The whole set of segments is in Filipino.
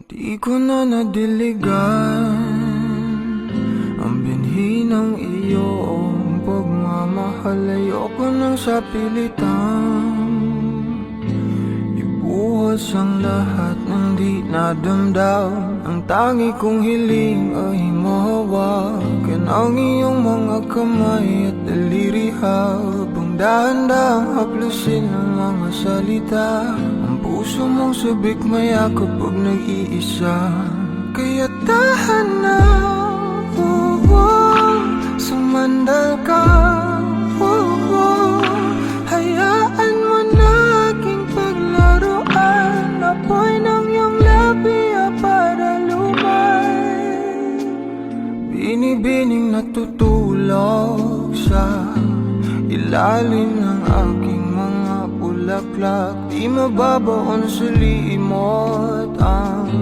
Di ko na nadiligan ang binhi ng iyong pagmamahal. Ayoko nang sa pilitan ibuhos ang lahat ng di nadamdam. Ang tangi kong hiling ay mahawakan ang iyong mga kamay at daliri, habang dahan-dahang haplusin ang mga salita. Ang puso mong sabik mayakap pag nag-iisa. Kaya tahan na, sumandal ka, hayaan mo na aking paglaruan. Apoy ng iyong labi para lumay, binibining natutulog sa ilalim ng aking mga bulaklak. Di mababaon sa limot ang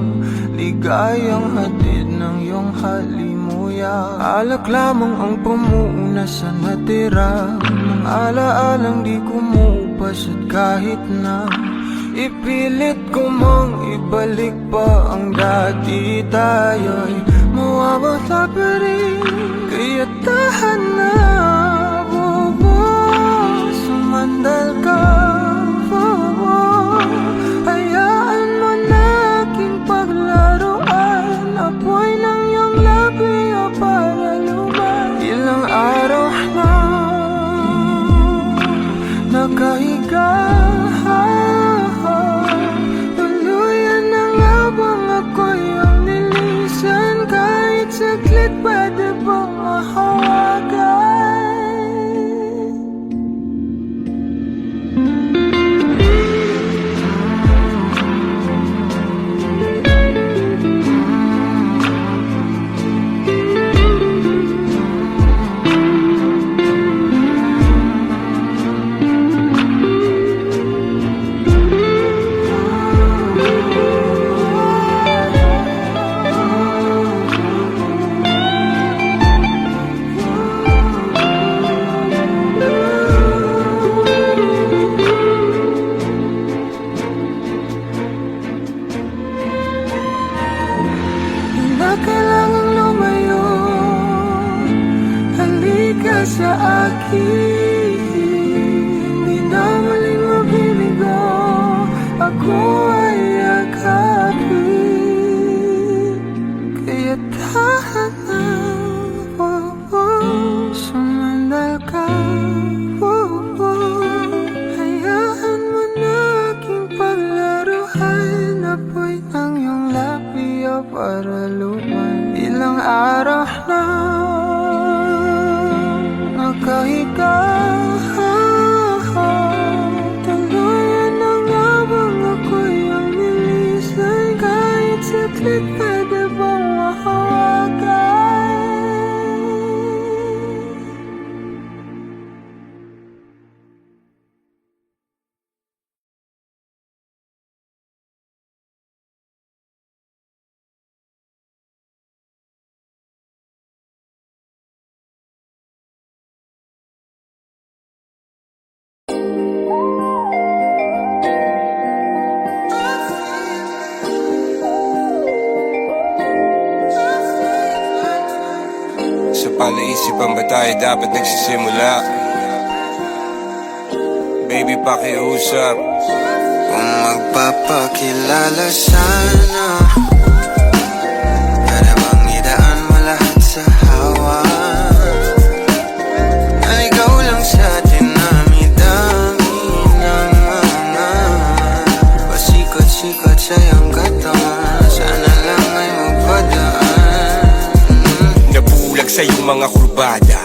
ligayang hatid ng iyong halimuyak. Alak lamang ang pamuuna sa natira ng alaalang di kumupas. At kahit na ipilit ko mang ibalik pa ang dati, tayo'y mawawala pa rin. Kaya tahan na, sumandal ka, hayaan mo na aking paglaruan. Apoy ng iyong labi para lumay. Ilang araw na nakahiga, tuluyan na nga bang ako'y ang nilisan? Kahit saglit pwede bang mahawagan? Kailangang lumayo, halika sa akin. Di na muling mabibigo, ako ay yakapin. Kaya tahan na, sumandal ka, hayaan mo na aking paglaruan. Apoy ng iyong labi para lumay. Ilang araw na nakahiga, tuluyan na nga bang ako'y ang nilisan? Kahit saglit pwede bang mahawagan? Sa palaisipan ba tayo dapat nagsisimula? Baby, pakiusap. Kung magpapakilala sana, para bang idaan mo lahat sa hawa, na ikaw lang sa dinami-dami ng mga pasikot-sikot sa iyong katawan. Sana lang ay magpadaan. Nabulag sa iyong mga kurbada,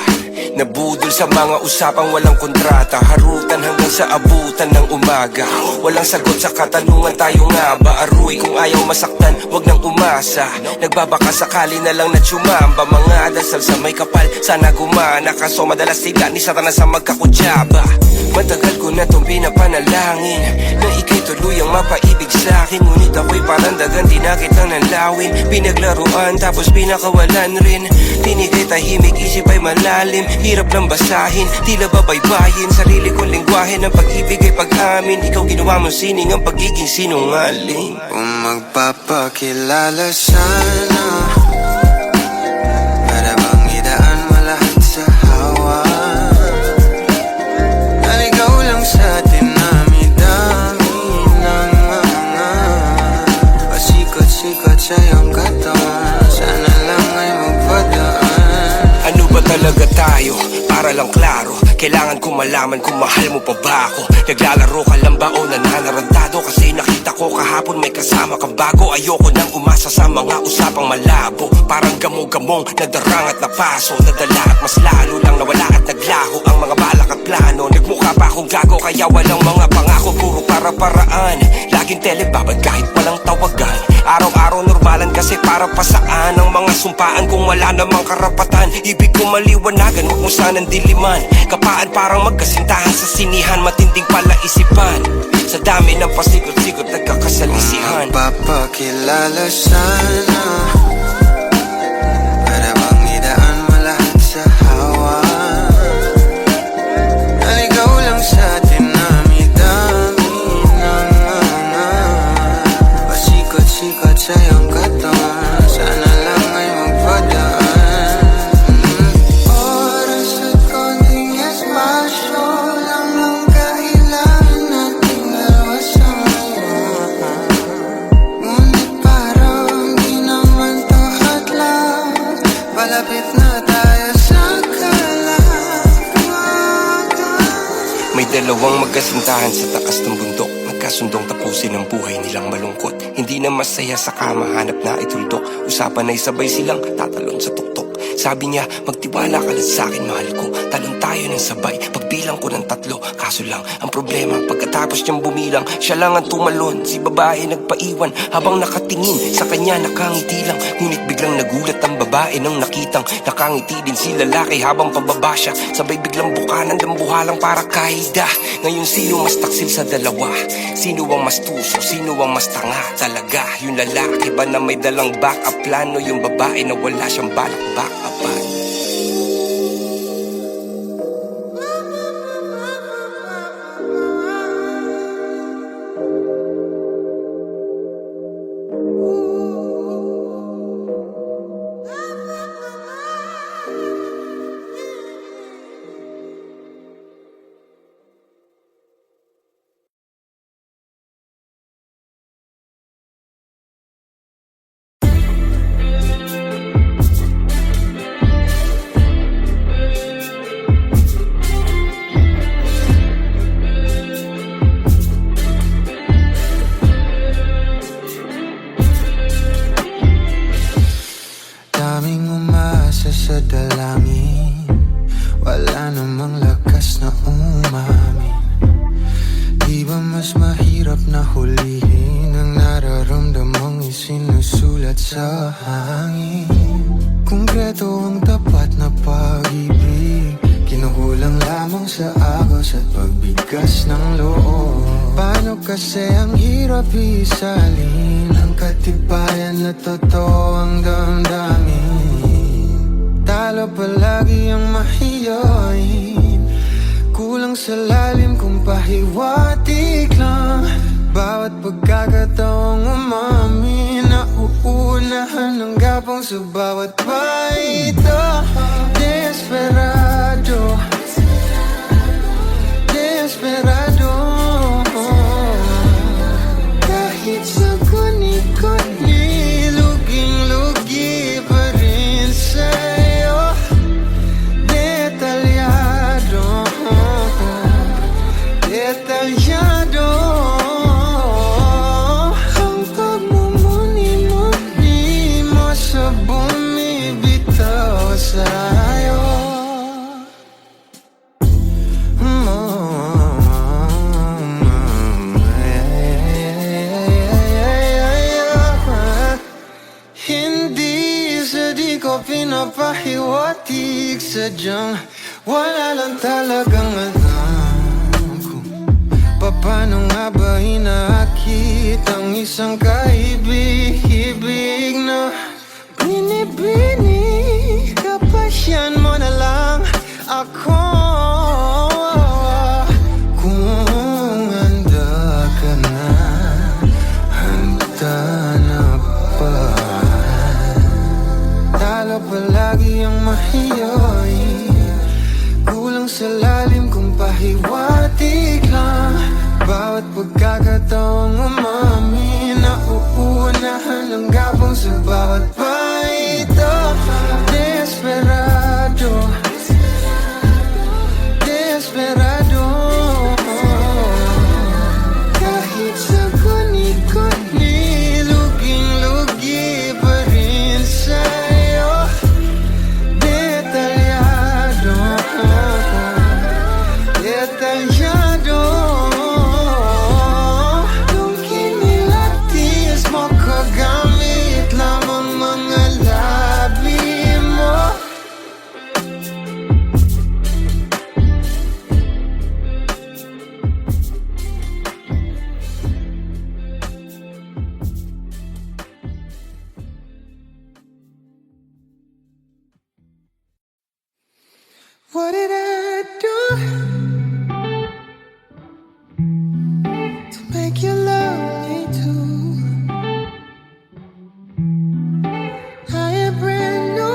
nabudol sa mga usapang walang kontrata. Harutan hanggang sa abutan ng umaga, walang sagot sa katanungan, tayo nga ba aruy? Kung ayaw masaktan, wag nang umasa. Nagbabaka sakali na lang na tsumamba. Mga dasal sa may kapal, sana gumana. Kaso madalas tila ni Satanas sa magkakutsaba. Matagal ko na tong pinapanalangin na ika'y tuluyang mapaibig sa'kin. Ngunit ako'y parang dagan, di na kitang nanlawin. Pinaglaruan tapos pinakawalan rin. Tinigay tahimik, isip ay malalim. hirap lang basahin, tila babaybayin sarili kong lingwahe ng pag-ibig ay pag-amin. Ikaw ginawa mong sining ang pagiging sinungaling. Kung magpapakilala sana, para bang idaan mo lahat sa hawa. Naligaw lang sa dinami-dami ng mga pasikot-sikot sa iyong katawan. Sana lang ay magpadaan. Ano ba talaga tayo? Para lang klaro, kailangan ko malaman kung mahal mo pa ba ako. Naglalaro ka lang ba o nananarantado? Kasi nakita ko kahapon may kasama ka bago. Ayoko nang umasa sa mga usapang malabo. Parang gamo-gamong nadarang at napaso, nadala at mas lalo lang nawala at naglaho ang mga balak at plano. Nagmukha pa akong gago kaya walang mga pangako, puro para-paraan. Laging telebabad kahit walang tawagan. Araw-araw normalan kasi para pa saan ang mga sumpaan kung wala namang karapatan. Ibig ko maliwanagan, wag mo sanang diliman. Kapaan parang magkasintahan sa sinihan, matinding palaisipan. Sa dami ng pasikot-sikot nagkakasalisihan. Magpapakilala sana, para bang idaan mo lahat sa hawa. Naligaw lang sa dinami-dami ng mga pasikot-sikot sa iyong katawan. Sana lang ay magpadaan. Oras at konting espasyo lang ang kailangan nating dalawa sa ngayon. Ngunit parang di naman to hadlang, palapit na tayo sa kalawakan. May dalawang magkasintahan sa taas ng bundok, nagkasundong tapusin ang buhay nilang malungkot. Hindi na masaya sa kama, hanap na ituldok. Usapan ay sabay silang tatalon sa tuktok. Sabi niya, magtiwala ka lang sa'kin, mahal ko. Talon tayo ng sabay, pagbilang ko ng 3. Kaso lang, ang problema, pagkatapos niyang bumilang, siya lang ang tumalon. Si babae nagpaiwan, habang nakatingin sa kanya nakangiti lang. Ngunit biglang nagulat ang babae nang nakitang nakangiti din si lalaki habang pababa siya. Sabay biglang bukanan ng buhalang para kaida. Ngayon sino mas taksil sa dalawa? Sino ang mas tuso? Sino ang mas tanga talaga? Yung lalaki ba na may dalang backup plano? Yung babae na wala siyang balak backupan? Daming umasa sa dalangin, wala namang lakas na umamin. Di ba mas mahirap na hulihin ang nararamdamang isinusulat sa hangin? Konkreto ang tapat na pag-ibig, kinukulang lamang sa agos at pagbigas ng loob. Paano kasi ang hirap isalin ang katibayan na totoo ang damdamin? Talo palagi ang mahiyain, kulang sa lalim kung pahiwatig lang. Bawat pagkakataong umamin, nauunahan ng gapong sa bawat baito. Desperado, desperado, kahit sa kuni-kuni, luging-lugi pa rin sa'yo. Detalyado, detalyado, ang pagmumuni-muni mo sa bumibitaw sa'yo. Hindi sa di ko pinapahiwatig, sadyang wala lang talagang alam kung paano nga ba inaakit ang isang kaibig-ibig na binibini. Kapasyan mo na lang iyo'y kulang sa lalim kung pahiwatig lang. Bawat pagkakataong umami, nauunahan ang gabong sa bawat paito. Desperado, desperado. Kahit sa kuni-kuni, luging-lugi pa rin sa'yo. Detalyado, detalyado. Nung kinilatis mo, kagamit lamang mga labi mo. What did I do to make you love me too? I am brand new.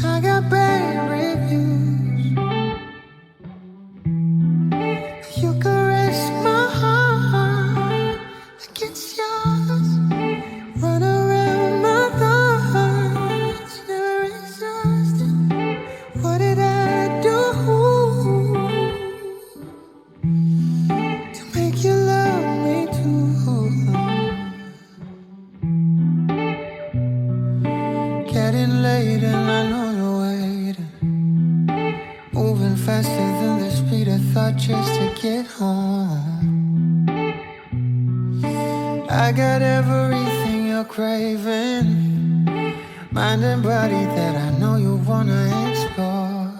I got bad reviews. You caress my heart like it's yours. Run around my thoughts, never exhausted. What did I do to make you love me too? Getting late and I know you're waiting, moving faster than the speed of thought just to get home. I got everything you're craving, mind and body that I know you wanna explore.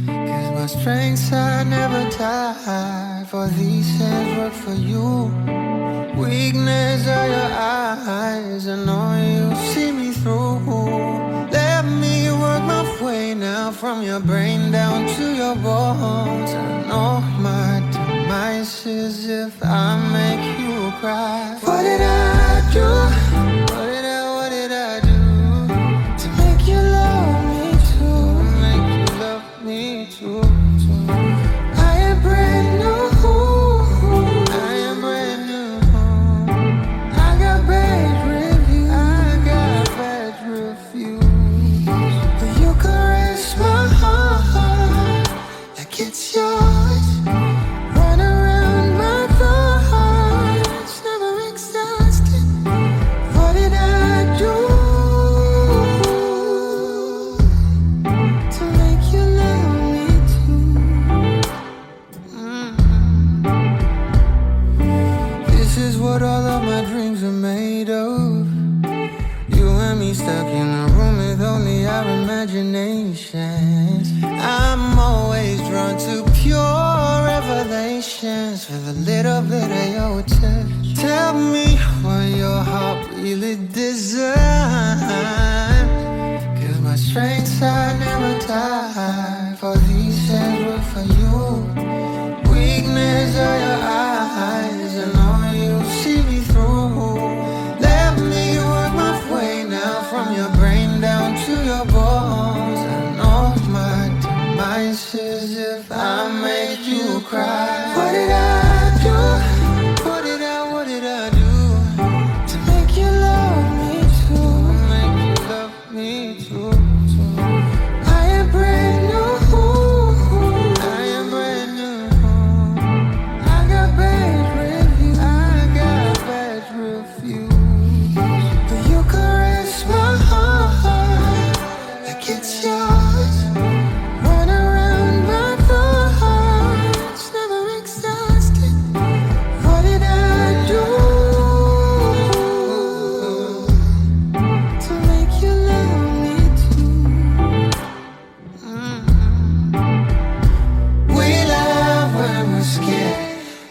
Cause my strengths are never tied, for these hands work for you. Weakness are your eyes, I know you see me through. Let me work my way now, from your brain down to your bones. I know my demise is if I make you cry. What did I do? What did I do to make you love me too? Make you love me too. I am brand new. I am brand new. I got bad reviews. I got bad reviews. But you caress my heart like it's yours. Run around my thoughts, never exhausted. What did I do to make you love me too? This is what all of my dreams are made of. You and me stuck in a room with only our imaginations. I'm always drawn to pure revelations with a little bit of your touch. Tell me what your heart really designed. Cause my strengths are never tied, for these hands work for you. Weakness are your eyes, I know you see me through. Let me work my way now, from your brain down to your bones. I know my demise is if I make you cry. What did I do? What did I do to make you love me too? Make you love me too. I am brand new. I am brand new. I got bad reviews. I got bad reviews. But you caress my heart like it's yours. Run around my thoughts, never exhausted. What did I do to make you love me too? We laugh when we're scared,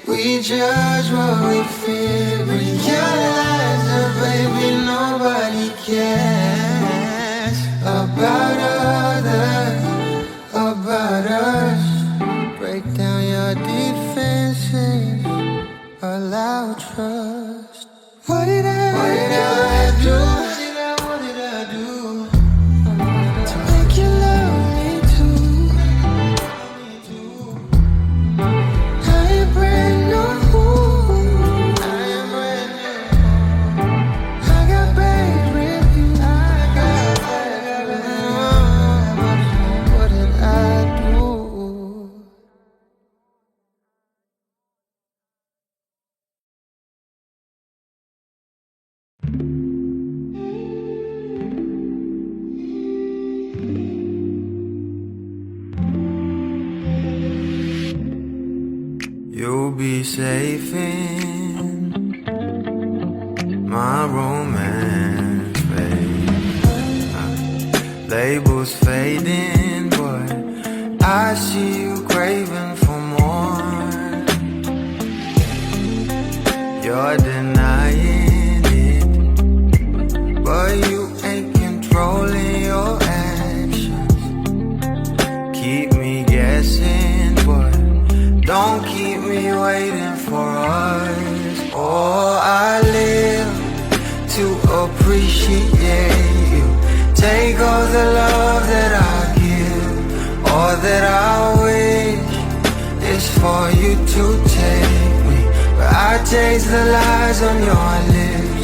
we judge what we feel. Realize that baby nobody cares about others, about us. Break down your defenses, allow trust. What did I be safe in my romance, babe. Labels fading, but I see you craving for more. You're denying it, but you ain't controlling your actions. Keep me guessing, but don't keep me waiting for us. Oh, I live to appreciate you. Take all the love that I give, all that I wish is for you to take me. But I taste the lies on your lips.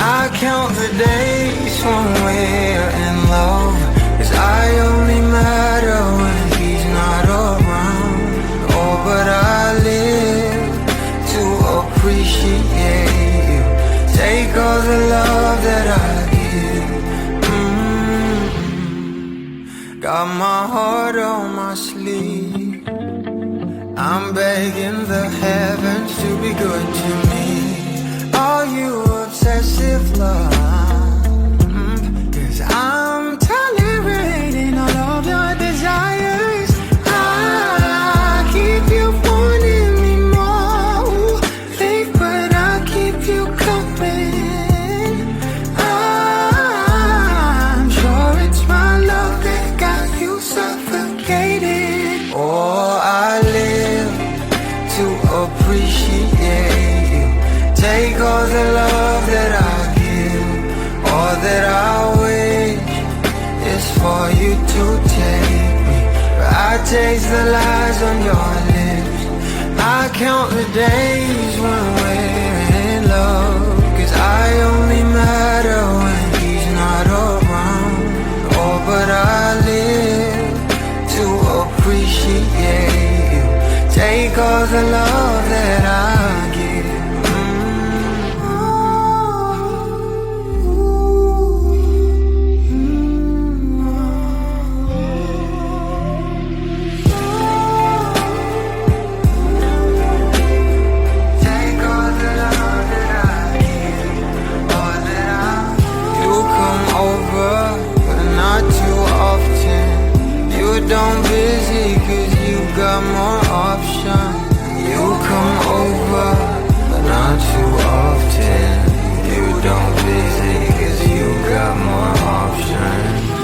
I count the days when we're in love, 'cause I only matter when he's not around. Oh, but I live to appreciate you. Take all the love that I give. Got my heart on my sleeve. I'm begging the heavens to be good to me. Are you obsessive love? 'Cause I'm tolerating all of your desires. I keep you wanting me more. Ooh, think, but I keep you coming. I'm sure it's my love that got you suffocated. Oh, I live to appreciate you. Take all the love that I give, all that I wish is for you to take me. But I taste the lies on your lips. I count the days when we're in love, 'cause I only matter when he's not around. Oh, but I live to appreciate you. Take all the love that I give. Don't busy, 'cause you got more options. You come over, but not too often. You don't busy, 'cause you got more options.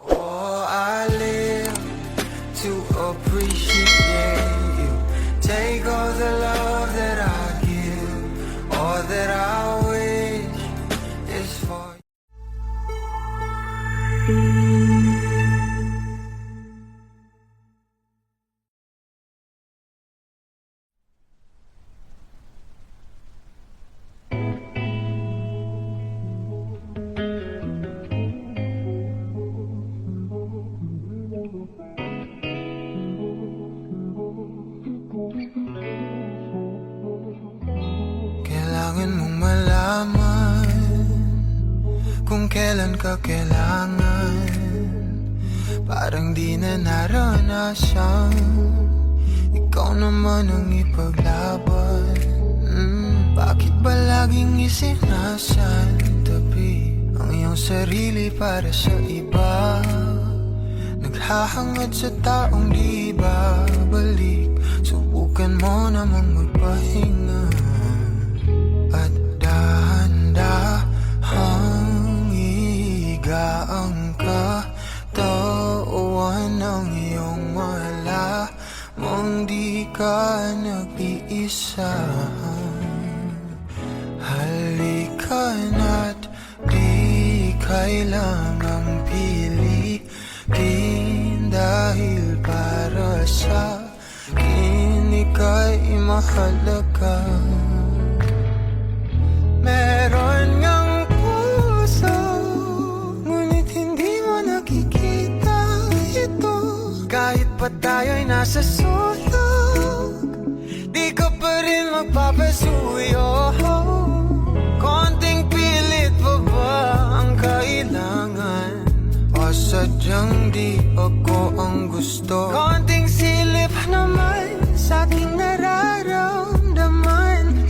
Oh, I live to appreciate you. Take all the love that I give, all that I wish is for you. Kailangan mong malaman kung kailan ka kailangan. Parang di na naranasan, ikaw naman ang ipaglaban. Bakit ba laging isinasantabi ang iyong sarili para sa iba? Naghahangad sa taong di babalik. Subukan mo namang magpahinga at dahan-dahang ihiga ang katawan ng iyong wala mong di ka nag-iisa. Halika na't di kailangang pilitin, dahil para sa akin ika'y mahalaga. Meron ngang puso, ngunit hindi mo nakikita ito. Kahit pa tayo'y nasa sulok, di ka pa rin magpapasuyo. Konting pilit pa ba ang kailangan? O sadyang di ako ang gusto? Konting silip naman sa aking nararamdaman.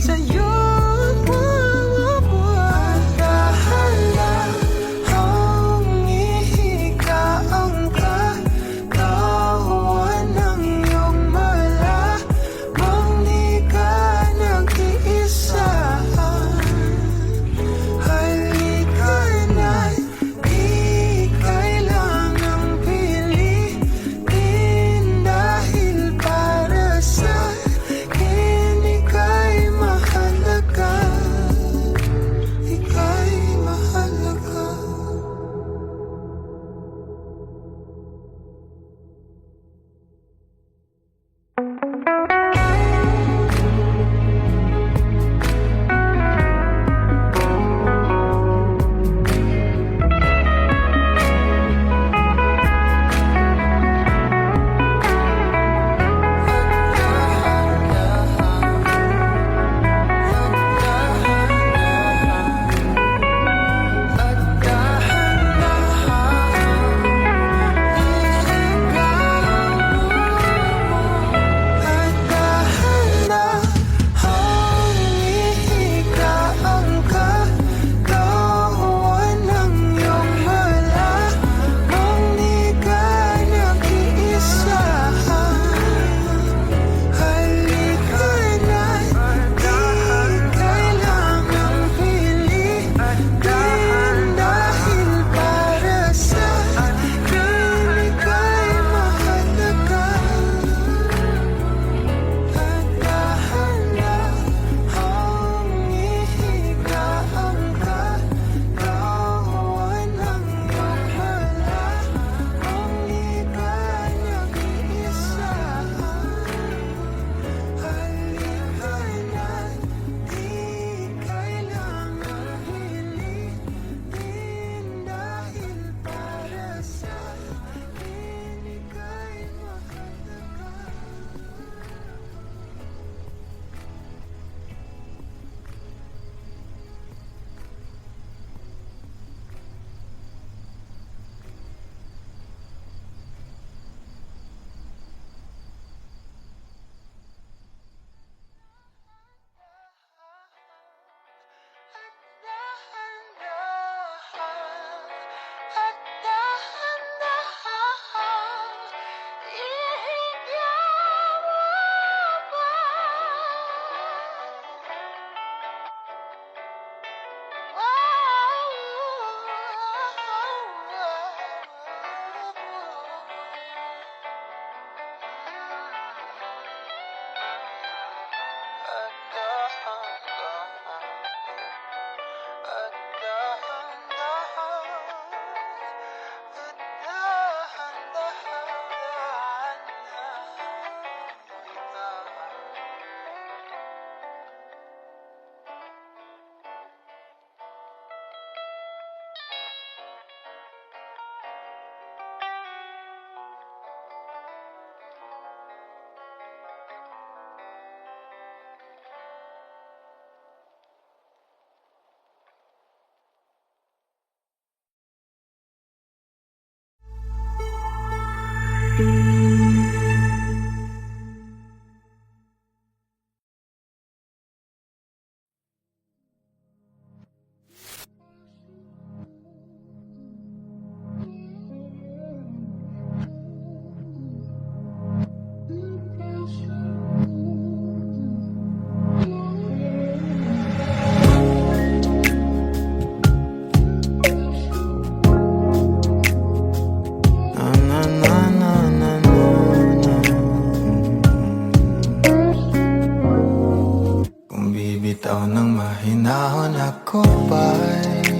ba'y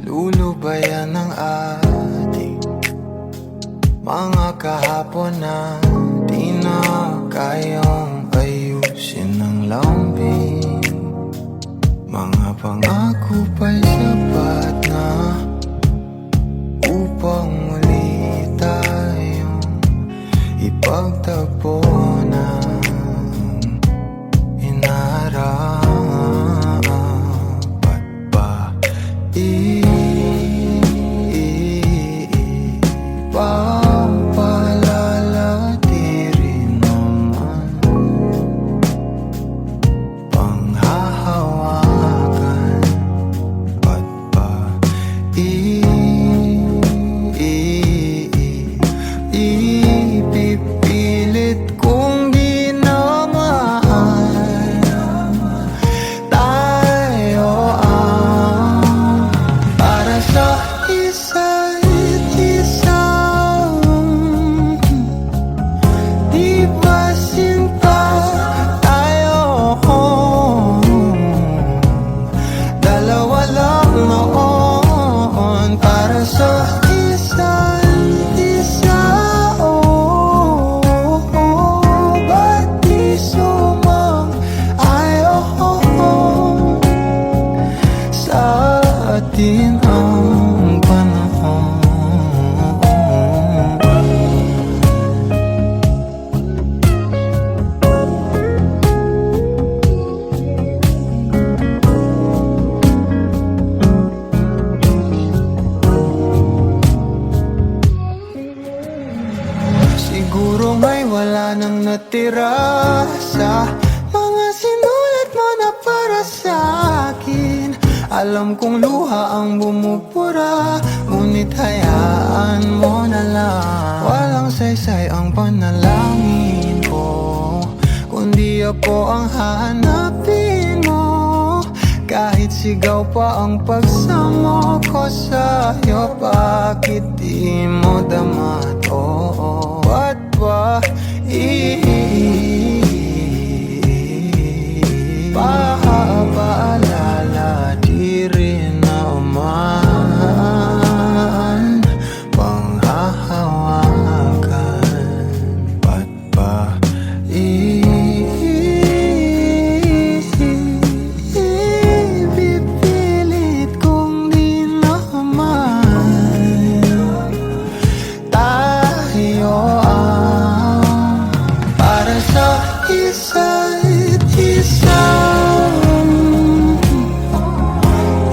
lulubayan ng ating mga kahapon na di na kayang ayusin ng lambing? Mga pangako ba'y sapat na upang muli tayong ipagtagpo ng inarapat ba? Ipagpalalati rin naman panghahawakan at ba ipipilit kong di na mahal tayo ang para sa isa't isa. Di ba sinta tayo? Dalawa lang noon para sa isa't isa. Ba't di sumang-ayon sa atin ang panahon? Siguro nga'y wala nang natira sa mga sinulat mo na para sa akin. Alam kong luha ang bumupura, ngunit hayaan mo na lang. Walang saysay ang panalangin ko, kundi ako ang hahanapin mo. Kahit sigaw pa ang pagsamo ko sa'yo, bakit di mo dama to? Ba't ba paalala di rin naman panghahawakan? Ba't ba ipipilit kong di naman tayo ang para sa isa't isa?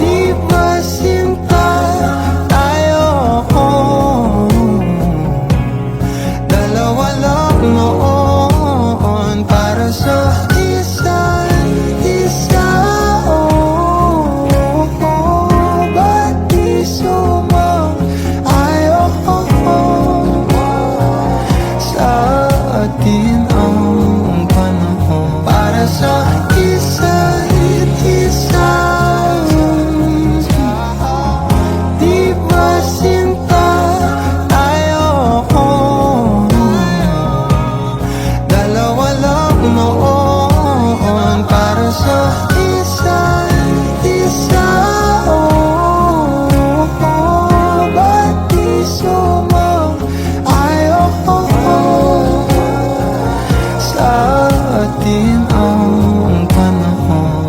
Di ba sinta tayo? Dalawa lang noon para sa isa't isa. Ba't di sumang-ayon sa atin ang panahon para sa isa't isa? Di ba sinta tayo? Dalawa lang noon para sa isa't isa. Ba't di sumang-ayon sa atin ang panahon?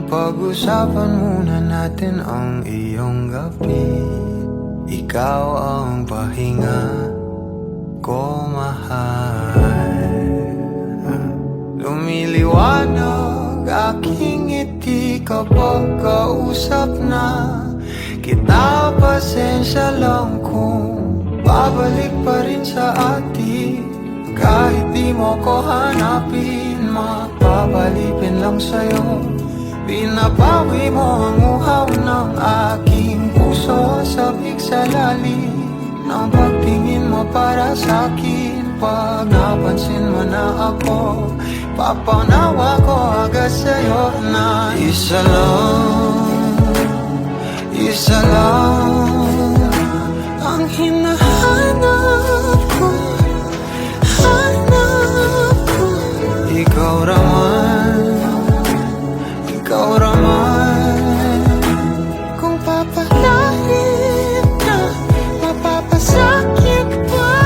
Pag-usapan muna natin ang iyong gabi. Ikaw ang pahinga ko, mahal. Lumiliwanag aking ngiti kapag kausap na kita. Pasensya lang kung babalik pa rin sa atin. Kahit di mo ko hanapin, mapapalipin lang sa'yo. Pinapawi mo ang uhaw ng aking puso. Sabik sa lalim ng pagtingin mo para sa'kin. Pag napansin mo na ako, papanawa ko agad sa'yo na isa lang ang hinahanap ko. Ikaw raman, kung papalarin na, mapapasakit pa.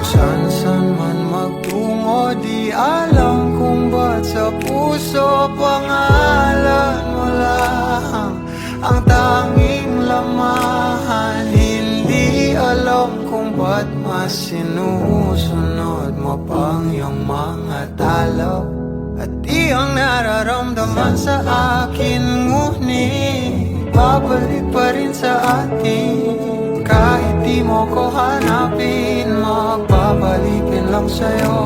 Saan man magtungo, di alam kung ba't sa puso pangalan mo lang ang tanging lamahan. Hindi alam kung ba't mas sinusunod mo pang iyong mga dalaw. At iyong nararamdaman sa akin, ngunit babalik pa rin sa atin. Kahit di mo ko hanapin, magpapalipin lang sa'yo.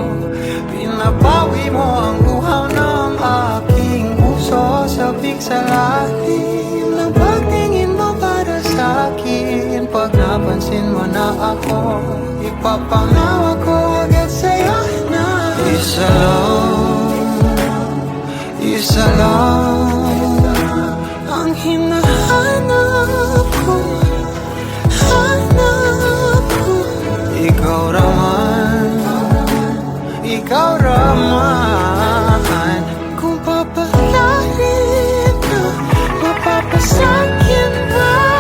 Pinapawi mo ang uhaw ng aking puso. Sabik sa lalim ng pagtingin mo para sa'kin. Pag napansin mo na ako, ipapangawa ko agad sa'yo na isa lang ang hinahanap ko. Ikaw raman, kung papalarin na, mapapasakit ba?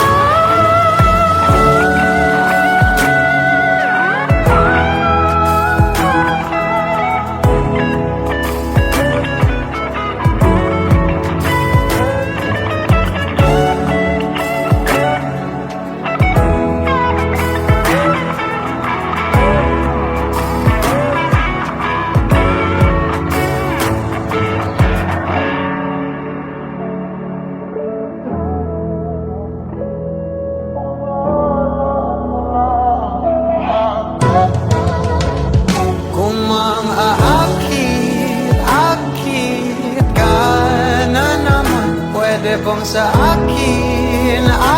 Bang sa akin lang.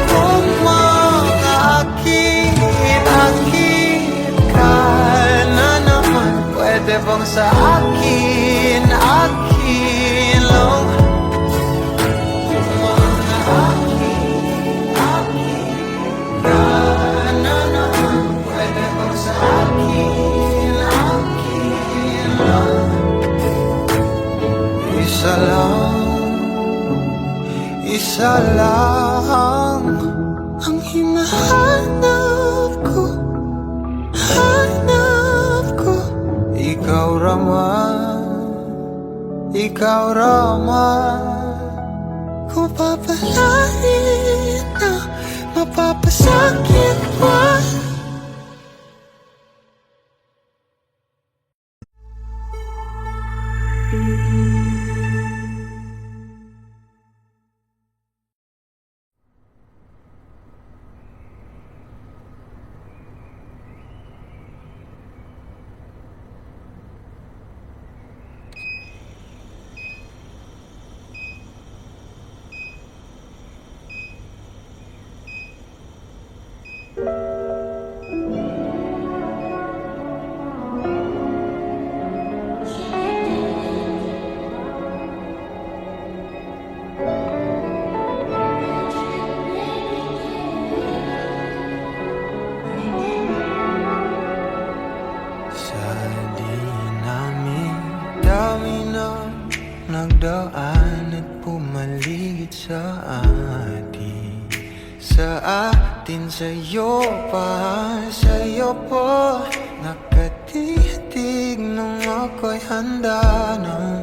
Kung makaakit ka na naman, pwede bang sa akin lang. Kung makaakit ka na naman, pwede bang sa akin lang. Isa lang ang hinahanap ko. Ikaw raman, kung papalarin na, mapapasakit pa. Nagdaan at pumaligid sa atin, sa'yo pa, sa'yo po. Nakatitig nung ako ako'y handa ng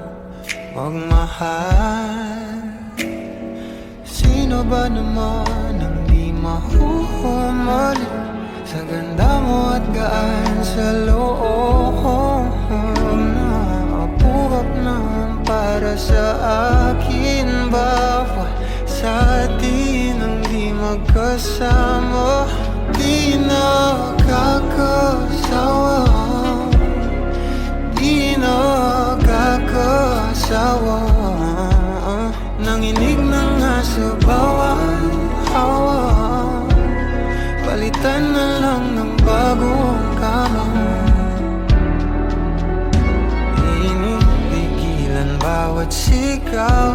magmahal. Sino ba naman ang di mahuhumalit sa ganda mo at gaan sa loob? Naapuhap naman para sa akin. Bawal sa atin ang di magkasama. Di nakakasawa, di nakakasawa. Nanginig na nga sa bawat hawa. Palitan na lang ng bagong kama. Inipigilan bawat sigaw.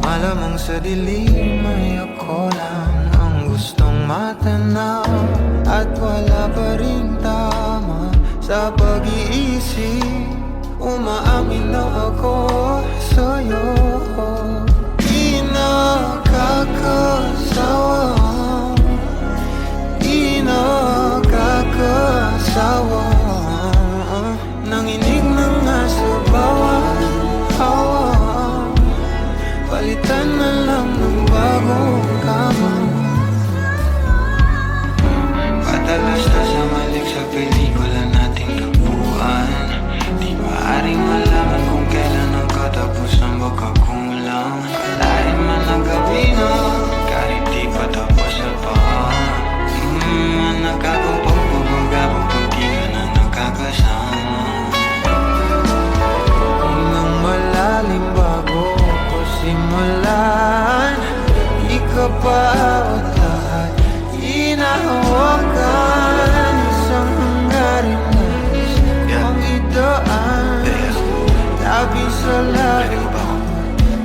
Malamang sa dilim ay ako lang ang gustong matanaw. At wala pa rin tama sa pag-iisip. Umaamin na ako sa'yo. Di nakakasawa, di nakakasawa. Nanginig na nga sa bawat hawa. Palitan na lang ng bagong kama. Padalas na sa malik sa pelikula nating kabuuan. Di maaaring malaman kung kailan ang katapusan baka kumulang. Kalahin man ang gabi na kahit di pa tapos sa paan. Nakakupag pabagabang pag di ka na nakakasama. Inang malalim bago ko simulan. Di ka pa at lahat inahawakan. Isang hanggarin na ang idaan. Tabi sa labi,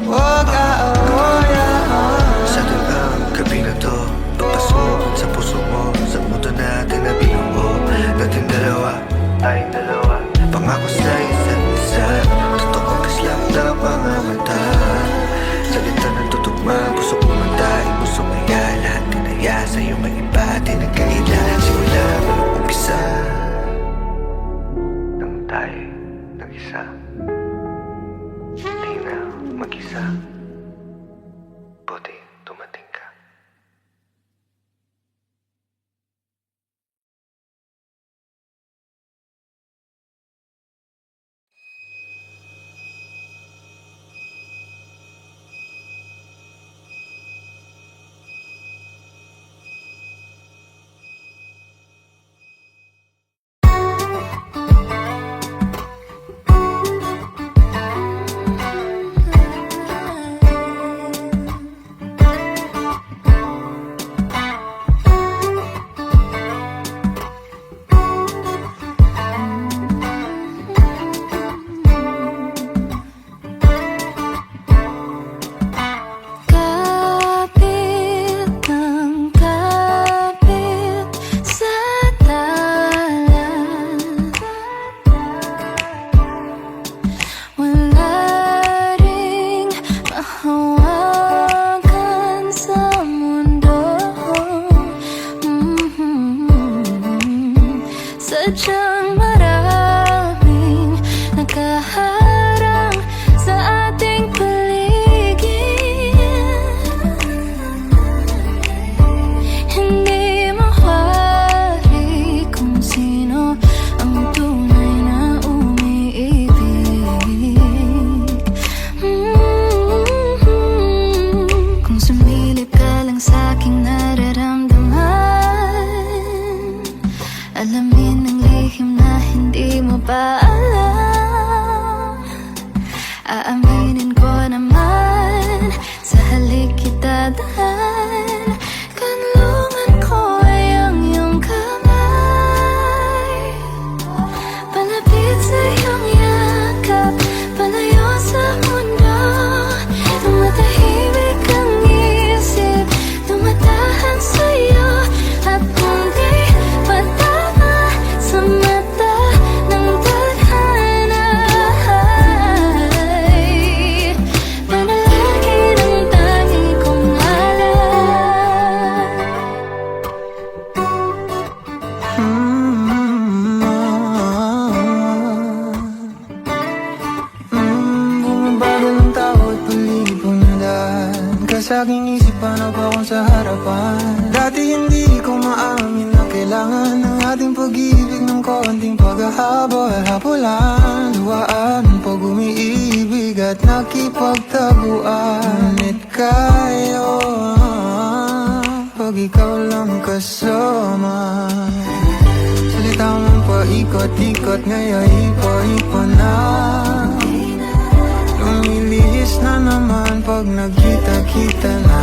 huwag aawayan. Sa tulang gabi na to, papasok sa puso mo. Sa mundo natin na binuo, natin dalawa, tayong dalawa. Pangako sa isa't isa, totoo kislap na mga mata. Salita ng tutugma, puso kumanta, imuso maya. Lahat tinaya sa'yo mag-iba, di nagkaila. Simula walang umpisa nang tayo nag-isa. Di na mag-isa, buti tumating ka. Sadyang maraming nakaharang sa ating paligid. Hindi mawari kung sino ang tunay na umiibig. Kung sumilip ka lang sa aking nararamdaman, alamin ang lihim na hindi mo pa alam. sa aking isip, paano ba kung sa harapan? Dati hindi ko maamin na kailangan ng ating pag-ibig ng konting paghahabol. Hapulan, duwaan, pag umiibig at nakipagtaguan. Ngunit kayo, pag ikaw lang kasama. Salita mong paikot-ikot, ngayon ipa-ipa na. Lumilihis na naman pag nagkita-kita na.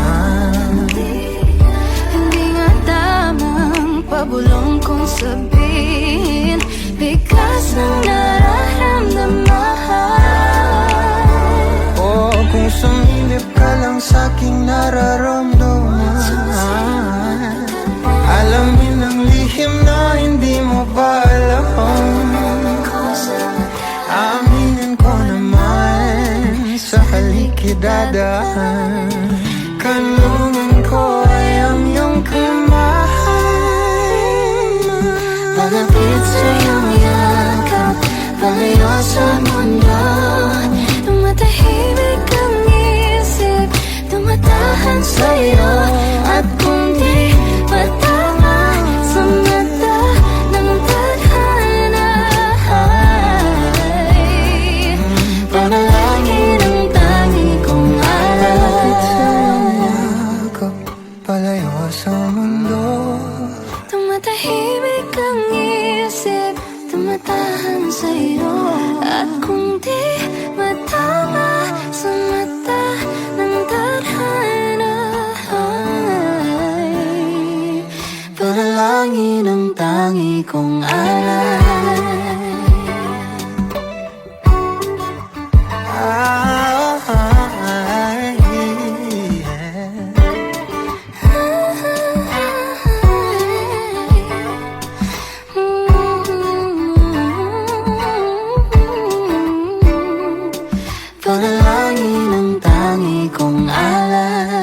Hindi nga tamang pabulong kong sabihin, bigas ng nararamdaman. Oh, kung sumilip ka lang sa'king nararamdaman, alamin ang lihim na hindi mo pa alam. Aminin ko naman sa halikidadahan. Kanungan ko ay ang iyong kamay. Pagapit sa iyong yakap, palayo sa mundo. Tumatahimik ang isip, tumatahan sa'yo. At kung di matama sa mata ng tadhana, ay panalangin ang tangi kong Pagapit sa alam. iyong yakap, palayo sa mundo. Tumatahimik ang isip, tumatahan sa'yo. At kung di matama sa mata ng tadhana, ay panalangin ang tangi kong alay. Panalangin ang tangi kong alay.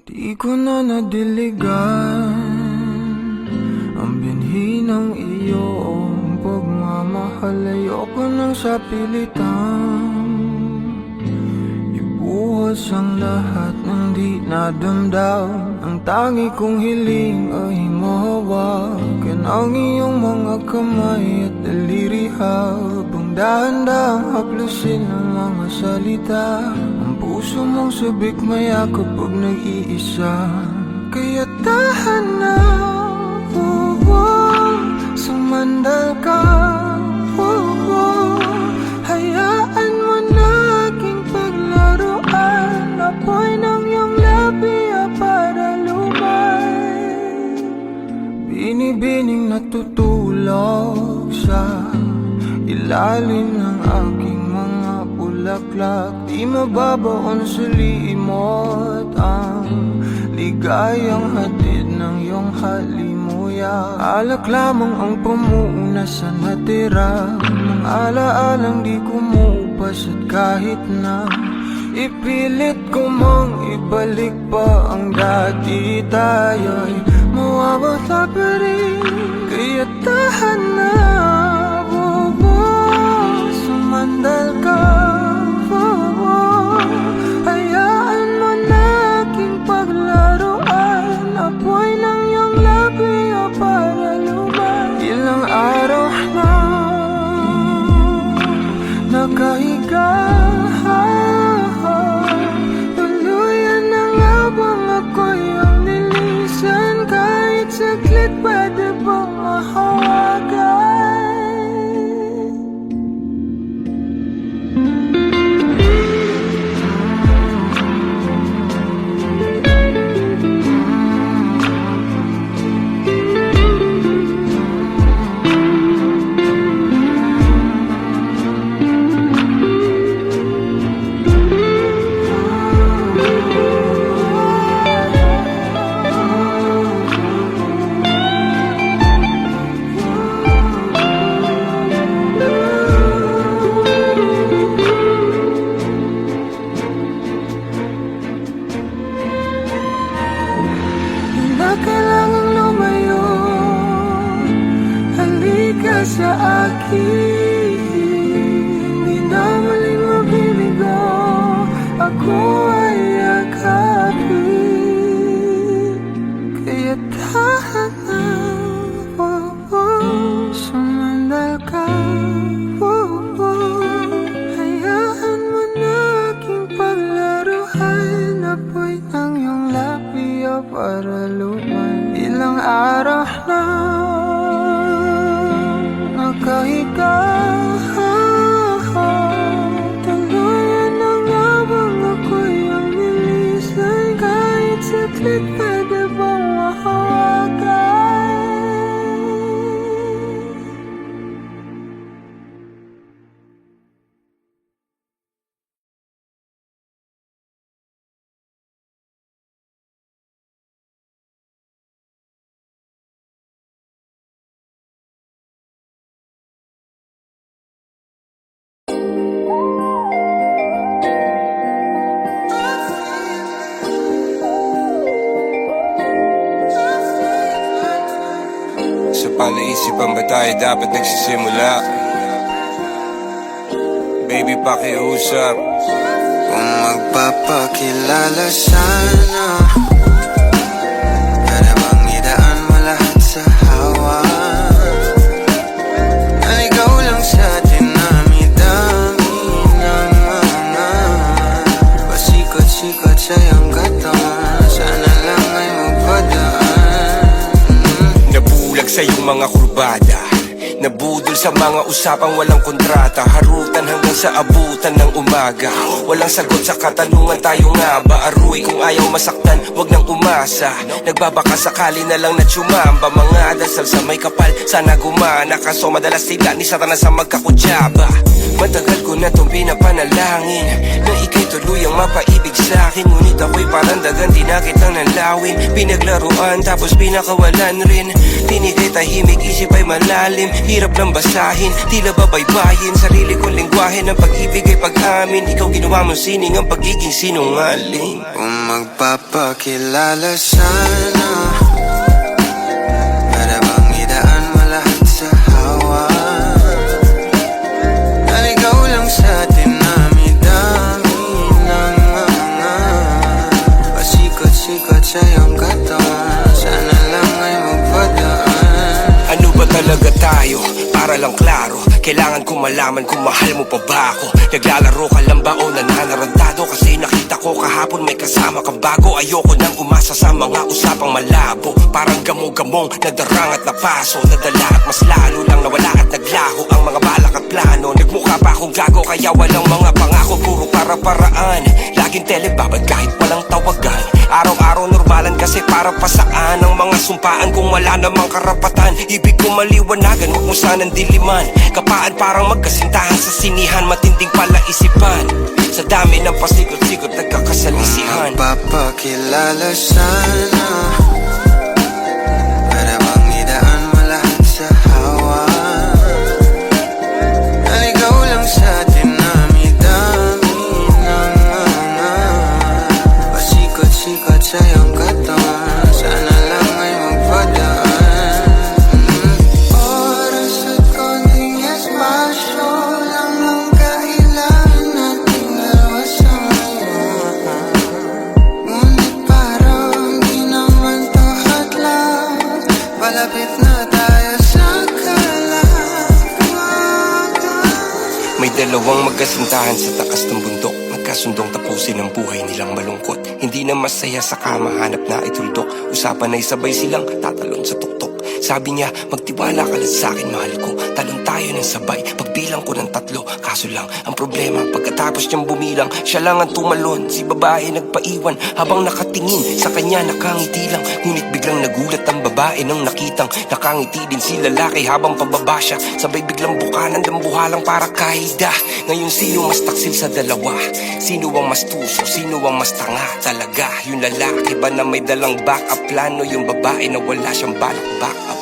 Di ko na nadiligan ang binhi ng iyong pagmamahal. Ayoko nang sa pilitan ibuhos ang lahat ng di nadamdam. Ang tangi kong hiling ay mahawakan ang iyong mga kamay at daliri, habang dahan-dahang haplusin ang mga salita. Ang puso mong sabik mayakap pag nag-iisa. Kaya tahan na, sumandal ka, hayaan mo na aking paglaruan. Apoy ng iyong labi para lumay, binibining natutulog sa ilalim ng aking mga bulaklak. Di mababaon sa limot ang ligayang hatid ng iyong halimuyak. Alak lamang ang pamuuna sa natira ng alaalang di kumupas. At kahit na ipilit ko mang ibalik pa ang dati, tayo'y mawawala pa rin. Kaya tahan na, sumandal ka, hayaan mo na aking paglaruan. Apoy ng iyong labi para lumay. Ilang araw na nakahiga, tuluyan na nga bang ako'y ang nilisan? Kahit saglit pwede bang mahawagan? akin. Di na muling mabibigo, ako ay yakapin. Kaya tahan na, sumandal ka, hayaan mo na aking paglaruan. Apoy ng iyong labi o para lumay. Ilang araw na nakahiga, tuluyan na nga bang ako'y ang nilisay? Kahit saglit pwede bang mahawagan? Sa palaisipan ba tayo dapat nagsisimula? Baby, pakiusap. Kung magpapakilala sana, para bang idaan mo lahat sa hawa. Naligaw lang sa dinami-dami ng mga pasikot-sikot sa iyong katawan. Sana lang ay magpadaan. Nabulag sa iyong mga kurbada, nabudol sa mga usapang walang kontrata. Harutan hanggang sa abutan ng umaga. Walang sagot sa katanungan, tayo nga ba aruy? Kung ayaw masaktan, wag nang umasa. Nagbabaka sakali na lang na tsumamba. Mga dasal sa may kapal, sana gumana. Kaso madalas tila ni Satanas sa magkakudyaba. Matagal ko na itong pinapanalangin na ika'y tuluyang mapaibig sa'kin. Ngunit ako'y parang dagan, di na kitang nalawin. Pinaglaruan tapos pinakawalan rin. Tinigay tahimik, isip ay malalim. Hirap lang basahin, tila babaybayin. Sarili kong lingwahe ng pag-ibig ay pag-amin. Ikaw ginawa mong sining ang pagiging sinungaling. Kung magpapakilala sana, para bang idaan mo lahat sa hawa. Naligaw lang sa dinami-dami ng mga pasikot-sikot sa iyong katawan. Sana lang ay magpadaan. Ano ba talaga tayo? Para lang klaro, kailangan ko malaman kung mahal mo pa ba ako. Naglalaro ka lang ba o nananarantado? Kasi nakita ko kahapon may kasama kang bago. Ayoko nang umasa sa mga usapang malabo. Parang gamo-gamong nadarang at napaso. Nadala at mas lalo lang nawala at naglaho ang mga balak at plano. Nagmukha pa akong gago kaya walang mga pangako. Puro para-paraan, laging telebabad kahit walang tawagan. Araw-araw normalan kasi para pasaan ang mga sumpaan kung wala namang karapatan. Ibig ko maliwanagan, huwag mo sanang diliman. Kapaan parang magkasintahan sa sinihan. Matinding palaisipan, sa dami ng pasikot-sikot nagkakasalisihan. Magpapakilala sana, para bang idaan mo lahat sa hawa. Naligaw lang sa dinami-dami ng mga pasikot-sikot sa iyong katawan. Sana lang ay magpadaan. Oras at konting espasyo lang ang kailangan nating dalawa sa ngayon. Ngunit parang di naman to hadlang. Palapit na tayo sa kalawakan. May dalawang magkasintahan sa takas ng bundok. Nagkasundong tapusin ang buhay nilang malungkot. Hindi na masaya sa kama, hanap na ituldok. Usapan ay sabay silang tatalon sa tuktok. Sabi niya, magtiwala ka lang sa akin, mahal ko. Talon tayo ng sabay, pagbilang ko ng 3. Kaso lang, ang problema, pagkatapos niyang bumilang, siya lang ang tumalon. Si babae nagpaiwan, habang nakatingin sa kanya nakangiti lang. Ngunit biglang nagulat ang babae nang nakitang nakangiti din si lalaki habang pababa siya. Sabay biglang bukanan ng buhalang para kaida. Ngayon sino mas taksil sa dalawa? Sino ang mas tuso? Sino ang mas tanga talaga? Yung lalaki ba na may dalang backup plano? Yung babae na wala siyang balak backup